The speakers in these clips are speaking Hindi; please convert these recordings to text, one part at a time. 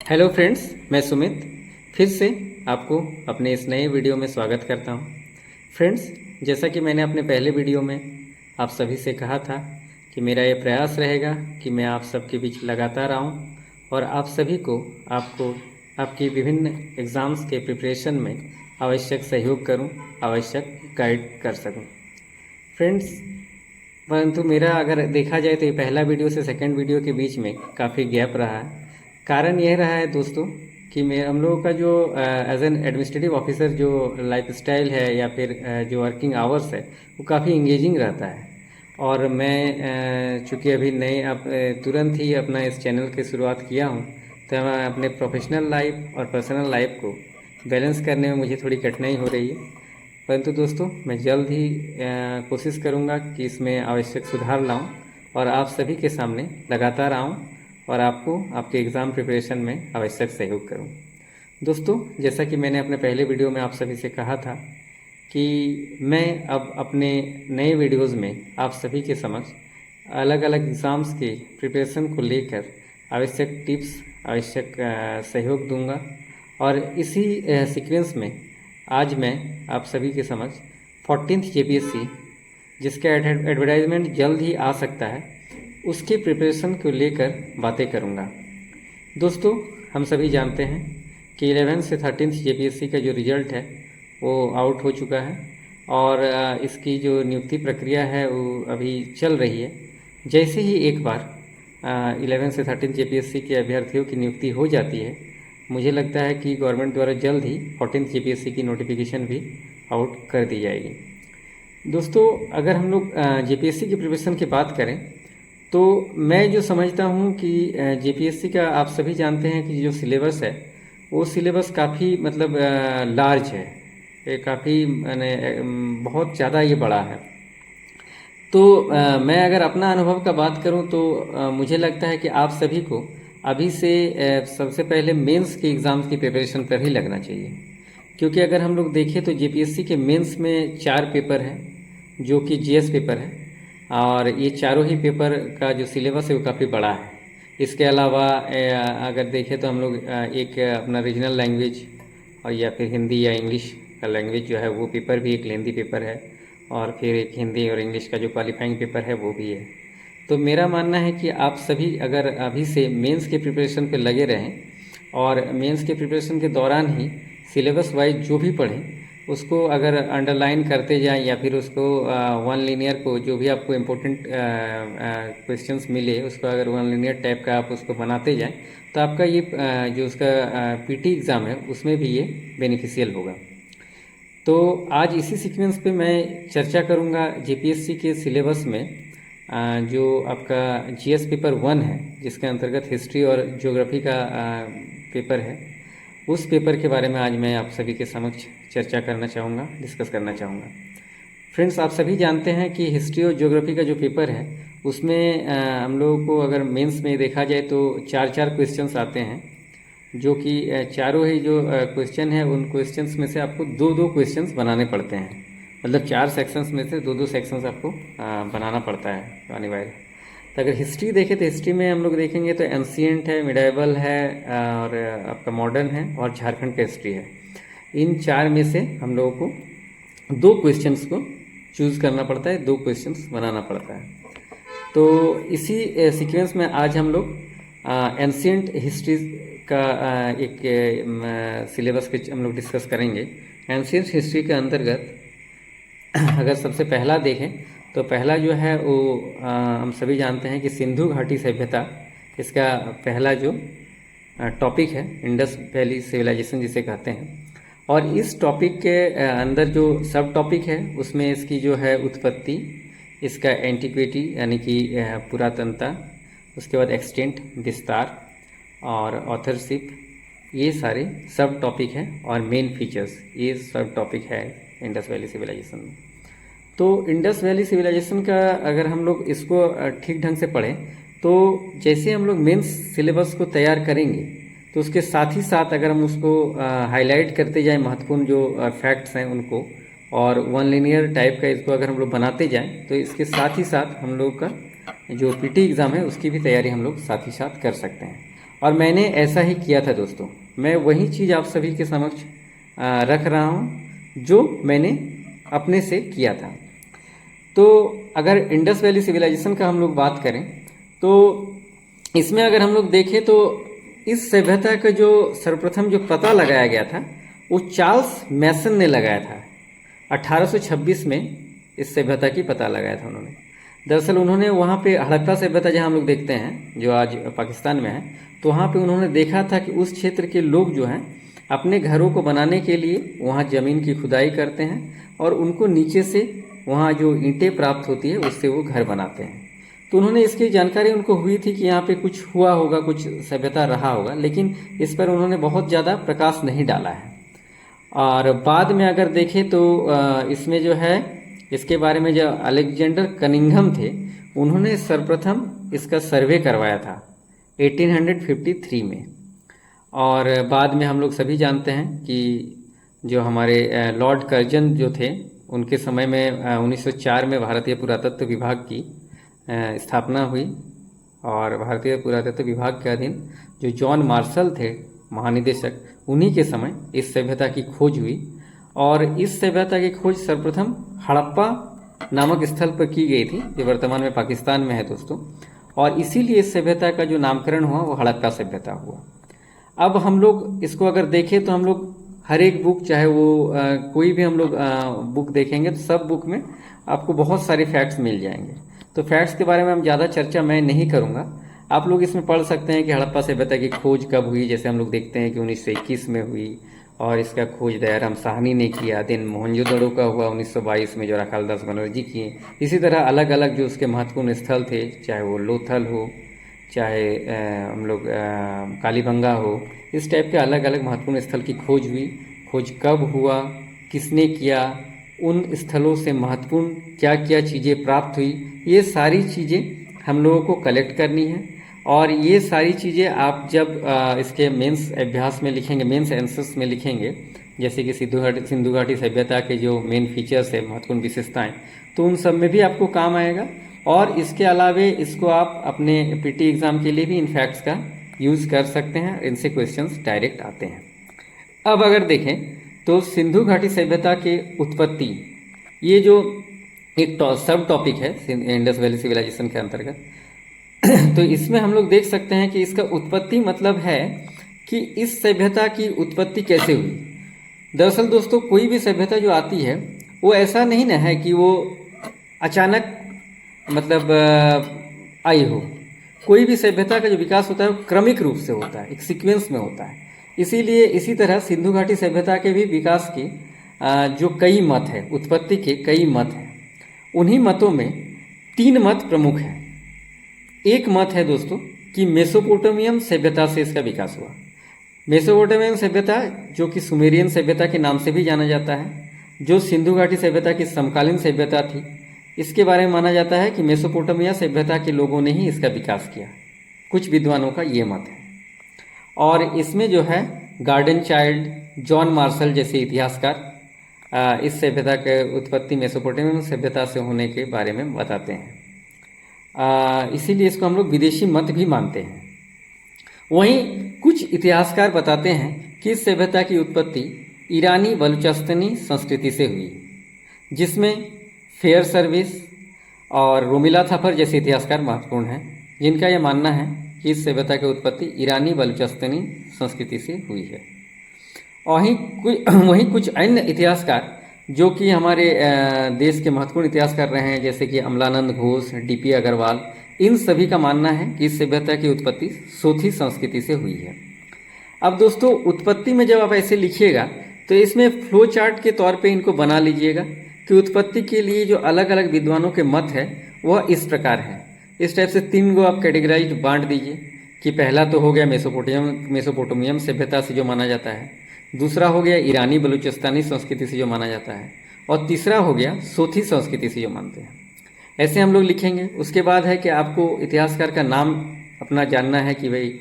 हेलो फ्रेंड्स, मैं सुमित फिर से आपको अपने इस नए वीडियो में स्वागत करता हूं। फ्रेंड्स, जैसा कि मैंने अपने पहले वीडियो में आप सभी से कहा था कि मेरा ये प्रयास रहेगा कि मैं आप सबके बीच लगातार आऊं और आप सभी को आपको आपकी विभिन्न एग्ज़ाम्स के प्रिपरेशन में आवश्यक सहयोग करूं, आवश्यक गाइड कर सकूं। फ्रेंड्स, परंतु मेरा अगर देखा जाए तो ये पहला वीडियो से सेकंड वीडियो के बीच में काफ़ी गैप रहा है। कारण यह रहा है दोस्तों कि मैं हम लोगों का जो एज एन एडमिनिस्ट्रेटिव ऑफिसर जो लाइफस्टाइल है या फिर जो वर्किंग आवर्स है वो काफ़ी इंगेजिंग रहता है। और मैं चूँकि अभी नए अब तुरंत ही अपना इस चैनल की शुरुआत किया हूँ, तो मैं अपने प्रोफेशनल लाइफ और पर्सनल लाइफ को बैलेंस करने में मुझे थोड़ी कठिनाई हो रही है। परंतु दोस्तों, मैं जल्द ही कोशिश करूंगा कि इसमें आवश्यक सुधार लाऊं और आप सभी के सामने लगातार आऊं और आपको आपके एग्ज़ाम प्रिपरेशन में आवश्यक सहयोग करूं। दोस्तों, जैसा कि मैंने अपने पहले वीडियो में आप सभी से कहा था कि मैं अब अपने नए वीडियोज़ में आप सभी के समक्ष अलग अलग एग्ज़ाम्स के प्रिपरेशन को लेकर आवश्यक टिप्स, आवश्यक सहयोग दूंगा। और इसी सीक्वेंस में आज मैं आप सभी के समक्ष 14th जेपीएससी, जिसका एडवर्टाइजमेंट जल्द ही आ सकता है, उसके प्रिपरेशन को लेकर बातें करूंगा। दोस्तों, हम सभी जानते हैं कि 11th से 13th जेपीएससी का जो रिज़ल्ट है वो आउट हो चुका है और इसकी जो नियुक्ति प्रक्रिया है वो अभी चल रही है। जैसे ही एक बार 11th से 13th जेपीएससी के अभ्यर्थियों की नियुक्ति हो जाती है, मुझे लगता है कि गवर्नमेंट द्वारा जल्द ही 14th जेपीएससी की नोटिफिकेशन भी आउट कर दी जाएगी। दोस्तों, अगर हम लोग जेपीएससी की प्रिपरेशन की बात करें तो मैं जो समझता हूं कि जेपीएससी का आप सभी जानते हैं कि जो सिलेबस है वो सिलेबस काफ़ी मतलब लार्ज है, ये काफ़ी मैंने बहुत ज़्यादा ये बड़ा है। तो मैं अगर अपना अनुभव का बात करूं तो मुझे लगता है कि आप सभी को अभी से सबसे पहले मेंस के एग्ज़ाम्स की प्रिपरेशन पर ही लगना चाहिए। क्योंकि अगर हम लोग देखें तो जेपीएससी के मेंस में 4 पेपर हैं जो कि जीएस पेपर है और ये चारों ही पेपर का जो सिलेबस है वो काफ़ी बड़ा है। इसके अलावा अगर देखें तो हम लोग एक अपना रीजनल लैंग्वेज और या फिर हिंदी या इंग्लिश का लैंग्वेज जो है वो पेपर भी एक लेंदी पेपर है और फिर एक हिंदी और इंग्लिश का जो क्वालिफाइंग पेपर है वो भी है। तो मेरा मानना है कि आप सभी अगर अभी से मेंस के प्रिपरेशन पे लगे रहें और मेंस के प्रिपरेशन के दौरान ही सिलेबस वाइज जो भी पढ़ें उसको अगर अंडरलाइन करते जाएं या फिर उसको वन लीनियर को जो भी आपको इम्पोर्टेंट क्वेश्चंस मिले उसको अगर वन लीनियर टाइप का आप उसको बनाते जाएं तो आपका ये जो उसका पीटी एग्ज़ाम है उसमें भी ये बेनिफिशियल होगा। तो आज इसी सीक्वेंस पे मैं चर्चा करूंगा जेपीएससी के सिलेबस में जो आपका जीएस पेपर 1 है जिसके अंतर्गत हिस्ट्री और ज्योग्राफी का पेपर है, उस पेपर के बारे में आज मैं आप सभी के समक्ष चर्चा करना चाहूँगा, डिस्कस करना चाहूँगा। फ्रेंड्स, आप सभी जानते हैं कि हिस्ट्री और ज्योग्राफी का जो पेपर है उसमें हम लोगों को अगर मेंस में देखा जाए तो 4-4 क्वेश्चंस आते हैं, जो कि चारों ही जो क्वेश्चन है उन क्वेश्चंस में से आपको 2-2 क्वेश्चंस बनाने पड़ते हैं। मतलब 4 सेक्शंस में से 2-2 सेक्शंस आपको बनाना पड़ता है अनिवार्य। तो अगर हिस्ट्री देखें तो हिस्ट्री में हम लोग देखेंगे तो एंशिएंट है, मिडाइवल है और आपका मॉडर्न है और झारखंड का हिस्ट्री है। इन 4 में से हम लोगों को 2 क्वेश्चंस को चूज़ करना पड़ता है, 2 क्वेश्चंस बनाना पड़ता है। तो इसी सीक्वेंस में आज हम लोग एंशिएंट हिस्ट्री का एक सिलेबस पे हम लोग डिस्कस करेंगे। एंशिएंट हिस्ट्री के अंतर्गत अगर सबसे पहला देखें तो पहला जो है वो हम सभी जानते हैं कि सिंधु घाटी सभ्यता, इसका पहला जो टॉपिक है इंडस वैली सिविलाइजेशन जिसे कहते हैं। और इस टॉपिक के अंदर जो सब टॉपिक है उसमें इसकी जो है उत्पत्ति, इसका एंटिक्विटी यानी कि पुरातनता, उसके बाद एक्सटेंट विस्तार और ऑथरशिप, ये सारे सब टॉपिक हैं और मेन फीचर्स ये सब टॉपिक है इंडस वैली सिविलाइजेशन में। तो इंडस वैली सिविलाइजेशन का अगर हम लोग इसको ठीक ढंग से पढ़ें तो जैसे हम लोग मेंस सिलेबस को तैयार करेंगे तो उसके साथ ही साथ अगर हम उसको हाईलाइट करते जाएं महत्वपूर्ण जो फैक्ट्स हैं उनको और वन लिनियर टाइप का इसको अगर हम लोग बनाते जाएं तो इसके साथ ही साथ हम लोग का जो पीटी एग्ज़ाम है उसकी भी तैयारी हम लोग साथ ही साथ कर सकते हैं। और मैंने ऐसा ही किया था दोस्तों। मैं वही चीज़ आप सभी के समक्ष रख रहा हूँ जो मैंने अपने से किया था। तो अगर इंडस वैली सिविलाइजेशन का हम लोग बात करें तो इसमें अगर हम लोग देखें तो इस सभ्यता का जो सर्वप्रथम जो पता लगाया गया था वो चार्ल्स मैसन ने लगाया था। 1826 में इस सभ्यता की पता लगाया था उन्होंने। दरअसल उन्होंने वहाँ पे हड़प्पा सभ्यता जहाँ हम लोग देखते हैं जो आज पाकिस्तान में है, तो वहाँ पे उन्होंने देखा था कि उस क्षेत्र के लोग जो हैं अपने घरों को बनाने के लिए वहाँ ज़मीन की खुदाई करते हैं और उनको नीचे से वहाँ जो ईंटें प्राप्त होती है उससे वो घर बनाते हैं। तो उन्होंने इसकी जानकारी उनको हुई थी कि यहाँ पे कुछ हुआ होगा, कुछ सभ्यता रहा होगा, लेकिन इस पर उन्होंने बहुत ज़्यादा प्रकाश नहीं डाला है। और बाद में अगर देखें तो इसमें जो है इसके बारे में जो अलेक्जेंडर कनिंघम थे उन्होंने सर्वप्रथम इसका सर्वे करवाया था 1853 में। और बाद में हम लोग सभी जानते हैं कि जो हमारे लॉर्ड कर्जन जो थे उनके समय में 1904 में भारतीय पुरातत्व विभाग की स्थापना हुई और भारतीय पुरातत्व विभाग के अधीन जो जॉन मार्शल थे महानिदेशक, उन्हीं के समय इस सभ्यता की खोज हुई। और इस सभ्यता की खोज सर्वप्रथम हड़प्पा नामक स्थल पर की गई थी जो वर्तमान में पाकिस्तान में है दोस्तों। और इसीलिए इस सभ्यता का जो नामकरण हुआ वो हड़प्पा सभ्यता हुआ। अब हम लोग इसको अगर देखें तो हम लोग हर एक बुक, चाहे वो कोई भी हम लोग बुक देखेंगे तो सब बुक में आपको बहुत सारे फैक्ट्स मिल जाएंगे। तो फैक्ट्स के बारे में हम ज़्यादा चर्चा मैं नहीं करूँगा। आप लोग इसमें पढ़ सकते हैं कि हड़प्पा सभ्यता की खोज कब हुई। जैसे हम लोग देखते हैं कि 1921 में हुई और इसका खोज दयाराम साहनी ने किया। देन मोहनजोदड़ो का हुआ 1922 में जो राखालदास बनर्जी किए। इसी तरह अलग अलग जो उसके महत्वपूर्ण स्थल थे, चाहे वो लोथल हो, चाहे हम लोग कालीबंगा हो, इस टाइप के अलग अलग महत्वपूर्ण स्थल की खोज हुई। खोज कब हुआ, किसने किया, उन स्थलों से महत्वपूर्ण क्या क्या चीज़ें प्राप्त हुई, ये सारी चीज़ें हम लोगों को कलेक्ट करनी है। और ये सारी चीज़ें आप जब इसके मेंस अभ्यास में लिखेंगे, मेंस आंसर्स में लिखेंगे, जैसे कि सिंधु घाटी सभ्यता के जो मेन फीचर्स है, महत्वपूर्ण विशेषताएं, तो उन सब में भी आपको काम आएगा। और इसके अलावे इसको आप अपने पीटी एग्ज़ाम के लिए भी इन फैक्ट्स का यूज़ कर सकते हैं। इनसे क्वेश्चंस डायरेक्ट आते हैं। अब अगर देखें तो सिंधु घाटी सभ्यता के उत्पत्ति, ये जो एक सब टॉपिक है इंडस वैली सिविलाइजेशन के अंतर्गत, तो इसमें हम लोग देख सकते हैं कि इसका उत्पत्ति मतलब है कि इस सभ्यता की उत्पत्ति कैसे हुई। दरअसल दोस्तों कोई भी सभ्यता जो आती है वो ऐसा नहीं ना है कि वो अचानक मतलब आई हो। कोई भी सभ्यता का जो विकास होता है वो क्रमिक रूप से होता है, एक सीक्वेंस में होता है। इसीलिए इसी तरह सिंधु घाटी सभ्यता के भी विकास के जो कई मत हैं, उत्पत्ति के कई मत हैं, उन्हीं मतों में 3 मत प्रमुख हैं। एक मत है दोस्तों कि मेसोपोटामियन सभ्यता से इसका विकास हुआ। मेसोपोटामियन सभ्यता जो कि सुमेरियन सभ्यता के नाम से भी जाना जाता है, जो सिंधु घाटी सभ्यता की समकालीन सभ्यता थी, इसके बारे में माना जाता है कि मेसोपोटामिया सभ्यता के लोगों ने ही इसका विकास किया। कुछ विद्वानों का ये मत है। और इसमें जो है गार्डन चाइल्ड, जॉन मार्शल जैसे इतिहासकार इस सभ्यता के उत्पत्ति मेसोपोटामियन सभ्यता से होने के बारे में बताते हैं। इसीलिए इसको हम लोग विदेशी मत भी मानते हैं। वहीं कुछ इतिहासकार बताते हैं कि इस सभ्यता की उत्पत्ति ईरानी बलूचिस्तानी संस्कृति से हुई, जिसमें फेयर सर्विस और रोमिला थपर जैसे इतिहासकार महत्वपूर्ण हैं, जिनका यह मानना है कि इस सभ्यता की उत्पत्ति ईरानी बलूचिस्तानी संस्कृति से हुई है। वहीं कुछ अन्य इतिहासकार जो कि हमारे देश के महत्वपूर्ण इतिहासकार रहे हैं, जैसे कि अमलानंद घोष, डीपी अग्रवाल, इन सभी का मानना है कि इस सभ्यता की उत्पत्ति सोथी संस्कृति से हुई है। अब दोस्तों उत्पत्ति में जब आप ऐसे लिखिएगा तो इसमें फ्लो चार्ट के तौर पे इनको बना लीजिएगा कि उत्पत्ति के लिए जो अलग अलग विद्वानों के मत है वह इस प्रकार है। इस टाइप से 3 गो आप कैटेगराइज बांट दीजिए कि पहला तो हो गया मेसोपोटामियन सभ्यता से जो माना जाता है, दूसरा हो गया ईरानी बलूचिस्तानी संस्कृति से जो माना जाता है, और तीसरा हो गया सोथी संस्कृति से जो मानते हैं। ऐसे हम लोग लिखेंगे। उसके बाद है कि आपको इतिहासकार का नाम अपना जानना है कि भाई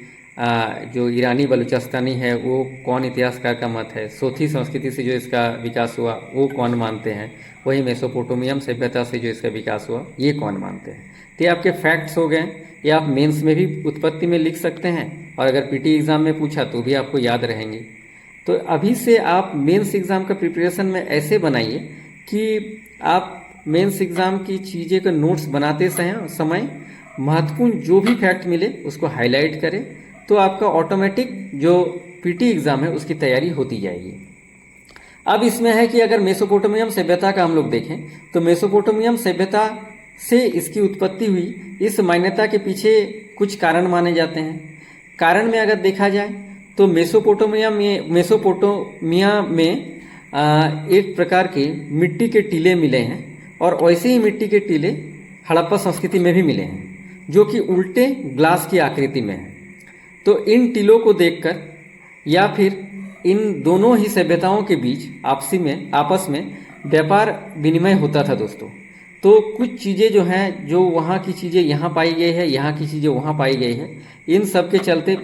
जो ईरानी बलूचिस्तानी है वो कौन इतिहासकार का मत है, सोथी संस्कृति से जो इसका विकास हुआ वो कौन मानते हैं, वही मेसोपोटामियन सभ्यता से जो इसका विकास हुआ ये कौन मानते हैं। तो ये आपके फैक्ट्स हो गए। ये आप मेंस में भी उत्पत्ति में लिख सकते हैं और अगर पीटी एग्ज़ाम में पूछा तो भी आपको याद रहेंगे। तो अभी से आप मेंस एग्ज़ाम का प्रिपरेशन में ऐसे बनाइए कि आप मेंस एग्ज़ाम की चीज़ें का नोट्स बनाते समय महत्वपूर्ण जो भी फैक्ट मिले उसको हाईलाइट करें, तो आपका ऑटोमेटिक जो पीटी एग्ज़ाम है उसकी तैयारी होती जाएगी। अब इसमें है कि अगर मेसोपोटामियम सभ्यता का हम लोग देखें तो मेसोपोटामियम सभ्यता से इसकी उत्पत्ति हुई, इस मान्यता के पीछे कुछ कारण माने जाते हैं। कारण में अगर देखा जाए तो मेसोपोटामिया में एक प्रकार के मिट्टी के टीले मिले हैं, और वैसे ही मिट्टी के टीले हड़प्पा संस्कृति में भी मिले हैं जो कि उल्टे ग्लास की आकृति में हैं। तो इन टीलों को देखकर या फिर इन दोनों ही सभ्यताओं के बीच आपस में व्यापार विनिमय होता था दोस्तों। तो कुछ चीज़ें जो हैं, जो वहाँ की चीज़ें यहाँ पाई गई है, यहाँ की चीज़ें वहाँ पाई गई है, इन सब के चलते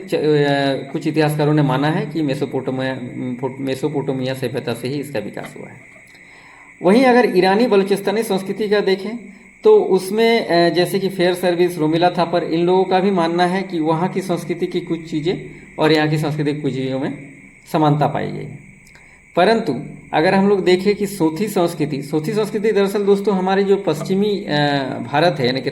कुछ इतिहासकारों ने माना है कि मेसोपोटामिया सभ्यता से ही इसका विकास हुआ है। वहीं अगर ईरानी बलूचिस्तानी संस्कृति का देखें तो उसमें जैसे कि फेयर सर्विस, रोमिला थापर, इन लोगों का भी मानना है कि वहाँ की संस्कृति की कुछ चीज़ें और यहाँ की संस्कृति की कुछ चीज़ों में समानता पाई गई है। परंतु अगर हम लोग देखें कि सोथी संस्कृति दरअसल दोस्तों हमारे जो पश्चिमी भारत है, यानी कि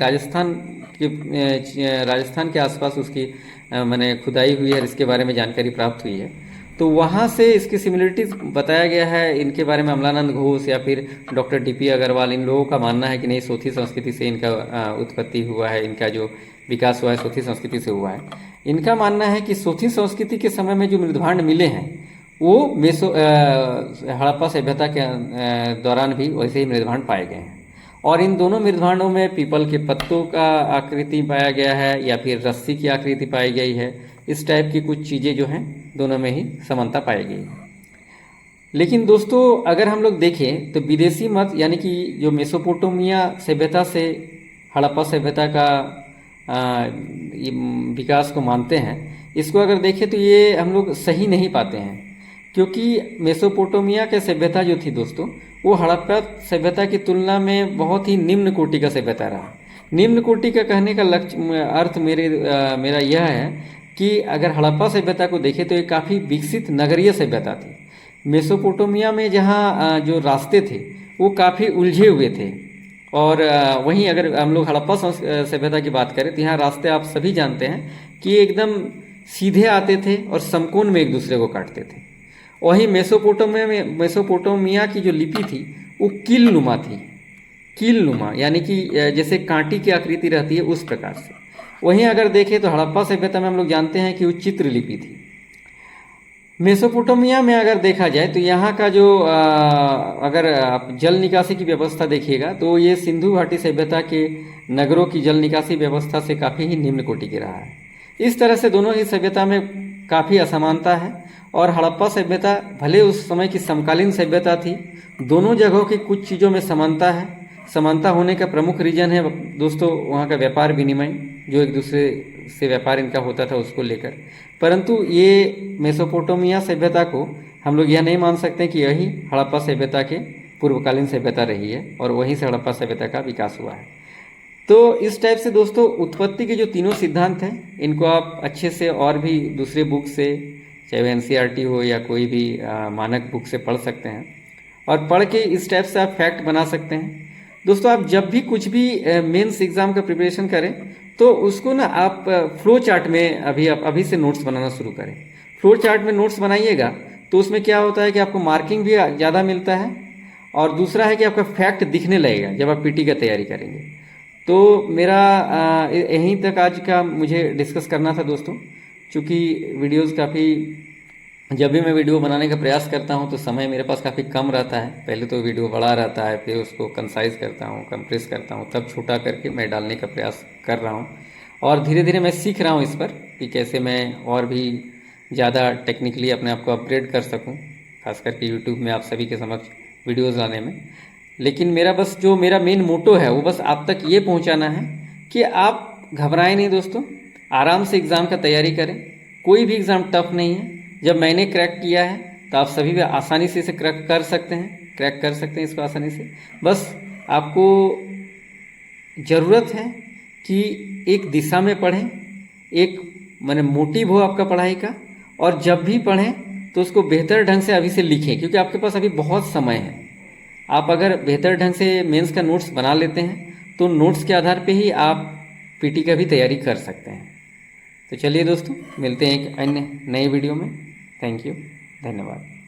राजस्थान के आसपास उसकी मैंने खुदाई हुई है, इसके बारे में जानकारी प्राप्त हुई है। तो वहाँ से इसकी सिमिलरिटीज बताया गया है। इनके बारे में अमलानंद घोष या फिर डॉक्टर डीपी अग्रवाल, इन लोगों का मानना है कि नहीं, सोथी संस्कृति से इनका उत्पत्ति हुआ है, इनका जो विकास हुआ है सोथी संस्कृति से हुआ है। इनका मानना है कि सोथी संस्कृति के समय में जो मृदभांड मिले हैं वो हड़प्पा सभ्यता के दौरान भी वैसे ही मृदभांड पाए गए हैं, और इन दोनों मृदभांडों में पीपल के पत्तों का आकृति पाया गया है या फिर रस्सी की आकृति पाई गई है। इस टाइप की कुछ चीज़ें जो हैं दोनों में ही समानता पाई गई। लेकिन दोस्तों अगर हम लोग देखें तो विदेशी मत, यानी कि जो मेसोपोटामिया सभ्यता से हड़प्पा सभ्यता का विकास को मानते हैं, इसको अगर देखें तो ये हम लोग सही नहीं पाते हैं, क्योंकि मेसोपोटामिया के सभ्यता जो थी दोस्तों वो हड़प्पा सभ्यता की तुलना में बहुत ही निम्न कोटि का सभ्यता रहा। निम्न कोटि का कहने का अर्थ मेरा यह है कि अगर हड़प्पा सभ्यता को देखें तो ये काफ़ी विकसित नगरीय सभ्यता थी। मेसोपोटामिया में जहाँ जो रास्ते थे वो काफ़ी उलझे हुए थे, और वहीं अगर हम लोग हड़प्पा सभ्यता की बात करें तो यहाँ रास्ते आप सभी जानते हैं कि एकदम सीधे आते थे और समकोण में एक दूसरे को काटते थे। वहीं मेसोपोटामिया की जो लिपि थी वो कीलनुमा थी, कीलनुमा यानी कि जैसे कांटी की आकृति रहती है उस प्रकार से। वहीं अगर देखें तो हड़प्पा सभ्यता में हम लोग जानते हैं कि वो चित्र लिपि थी। मेसोपोटामिया में अगर देखा जाए तो यहाँ का जो अगर आप जल निकासी की व्यवस्था देखिएगा तो ये सिंधु घाटी सभ्यता के नगरों की जल निकासी व्यवस्था से काफ़ी ही निम्न कोटि की रहा है। इस तरह से दोनों ही सभ्यता में काफ़ी असमानता है, और हड़प्पा सभ्यता भले उस समय की समकालीन सभ्यता थी, दोनों जगहों की कुछ चीज़ों में समानता है। समानता होने का प्रमुख रीजन है दोस्तों वहाँ का व्यापार विनिमय, जो एक दूसरे से व्यापार इनका होता था उसको लेकर। परंतु ये मेसोपोटामिया सभ्यता को हम लोग यह नहीं मान सकते कि यही हड़प्पा सभ्यता के पूर्वकालीन सभ्यता रही है और वहीं से हड़प्पा सभ्यता का विकास हुआ है। तो इस टाइप से दोस्तों उत्पत्ति के जो तीनों सिद्धांत हैं इनको आप अच्छे से और भी दूसरे बुक से, चाहे वो एनसीईआरटी हो या कोई भी मानक बुक से पढ़ सकते हैं, और पढ़ के इस टाइप से आप फैक्ट बना सकते हैं। दोस्तों आप जब भी कुछ भी मेंस एग्ज़ाम का प्रिपरेशन करें तो उसको ना आप फ्लो चार्ट में अभी से नोट्स बनाना शुरू करें। फ्लो चार्ट में नोट्स बनाइएगा तो उसमें क्या होता है कि आपको मार्किंग भी ज़्यादा मिलता है, और दूसरा है कि आपका फैक्ट दिखने लगेगा जब आप पीटी का तैयारी करेंगे। तो मेरा यहीं तक आज का मुझे डिस्कस करना था दोस्तों, क्योंकि वीडियोज़ काफ़ी, जब भी मैं वीडियो बनाने का प्रयास करता हूं तो समय मेरे पास काफ़ी कम रहता है। पहले तो वीडियो बड़ा रहता है, फिर उसको कंसाइज करता हूं, कंप्रेस करता हूं, तब छोटा करके मैं डालने का प्रयास कर रहा हूं, और धीरे धीरे मैं सीख रहा हूं इस पर कि कैसे मैं और भी ज़्यादा टेक्निकली अपने आप को अपग्रेड कर सकूं, खास करके यूट्यूब में आप सभी के समक्ष वीडियोज़ लाने में। लेकिन मेरा मेन मोटो है वो बस आप तक ये पहुँचाना है कि आप घबराएं नहीं दोस्तों, आराम से एग्ज़ाम का तैयारी करें। कोई भी एग्ज़ाम टफ नहीं है। जब मैंने क्रैक किया है तो आप सभी भी आसानी से इसे क्रैक कर सकते हैं इसको आसानी से। बस आपको ज़रूरत है कि एक दिशा में पढ़ें, एक माने मोटिव हो आपका पढ़ाई का, और जब भी पढ़ें तो उसको बेहतर ढंग से अभी से लिखें, क्योंकि आपके पास अभी बहुत समय है। आप अगर बेहतर ढंग से मेंस का नोट्स बना लेते हैं तो नोट्स के आधार पे ही आप पीटी का भी तैयारी कर सकते हैं। तो चलिए दोस्तों, मिलते हैं एक अन्य नए वीडियो में। थैंक यू, धन्यवाद।